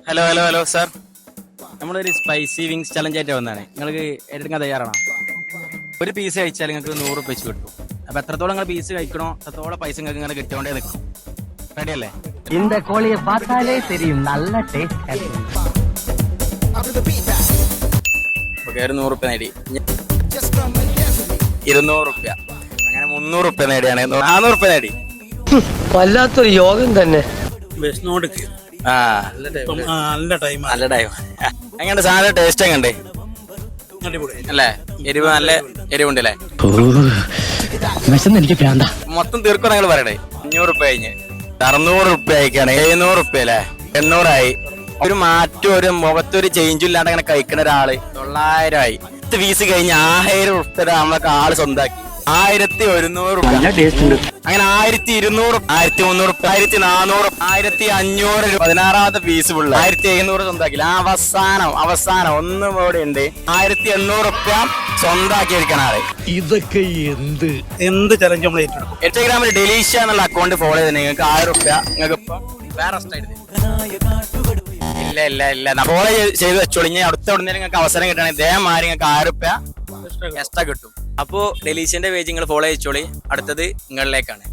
Hello hello hello sir, നമ്മളൊരു spicy wings challenge ആയിട്ട് വന്നതാണ്. നിങ്ങൾക്ക് ഏറ്റെടുക്കാൻ തയ്യാറാണോ? ഒരു പീസ് കഴിച്ചാൽ നിങ്ങൾക്ക് 100 രൂപ വെച്ച് കിട്ടും. അപ്പൊ എത്രത്തോളം നിങ്ങൾ പീസ് കഴിക്കണോ അത്രത്തോളം പൈസ നിങ്ങൾക്ക് ഇങ്ങനെ കിട്ടിയോണ്ടേ നിൽക്കും. റെഡി അല്ലേ? இந்த கோழியை பார்த்தாலே தெரியும் நல்ல டேஸ்ட். ഓക്കെ, ഒരു 100 രൂപ നേടി. 200 രൂപ, അങ്ങനെ 300 രൂപ നേടിയാണ്. 400 രൂപ നേടി. വല്ലാത്തൊരു യോഗം തന്നെ. ആ, നല്ല ടൈം. എങ്ങനെ സാധനം ടേസ്റ്റ് എങ്ങനെ അല്ലേ? എരിവ് നല്ല എരിവുണ്ട് അല്ലേ? എനിക്ക് പ്രാന്ത. മൊത്തം തീർക്കും നിങ്ങൾ പറയണേ. 500 രൂപ കഴിഞ്ഞ് 600 രൂപ അയക്കാണ്. 700 രൂപ അല്ലേ? 800 ആയി. ഒരു മാറ്റം, ഒരു മുഖത്തൊരു ചേഞ്ചും ഇല്ലാണ്ട് അങ്ങനെ കഴിക്കുന്ന ഒരാള് 900 ആയി. 10 പീസ് കഴിഞ്ഞ് 1000 രൂപ നമ്മളൊക്കെ ആള് സ്വന്താക്കി. 1100 രൂപ. അങ്ങനെ 1200, 1300, 1400, 1500, 16ാമത്തെ പീസ് ഫുള്ള് 1700 സ്വന്താക്കില്ല. അവസാനം ഒന്നും കൂടെ ഉണ്ട്. 1800 രൂപ സ്വന്താക്കി എടുക്കണ ആള്. ഇതൊക്കെ എന്ത് ചലഞ്ച് നമ്മൾ ഏറ്റെടുക്കും. ഇൻസ്റ്റാഗ്രാമിൽ ഡെലീഷ്യ എന്നുള്ള അക്കൗണ്ട് ഫോളോ ചെയ്ത് നിങ്ങൾക്ക് 1000 രൂപ നിങ്ങൾക്ക് ഇപ്പൊ വേറെ ഇല്ല ഫോളോ ചെയ്ത് വെച്ചോളി. അടുത്ത ഉടനെ നിങ്ങൾക്ക് അവസരം കിട്ടണമെങ്കിൽ ഇതേമാതിരി നിങ്ങൾക്ക് 1000 രൂപ എക്സ്ട്രാ കിട്ടും. അപ്പോ ഡെലീഷ്യന്റെ പേജ് നിങ്ങൾ ഫോളോ ചെയ്തോളി. അടുത്തത് നിങ്ങളിലേക്കാണ്.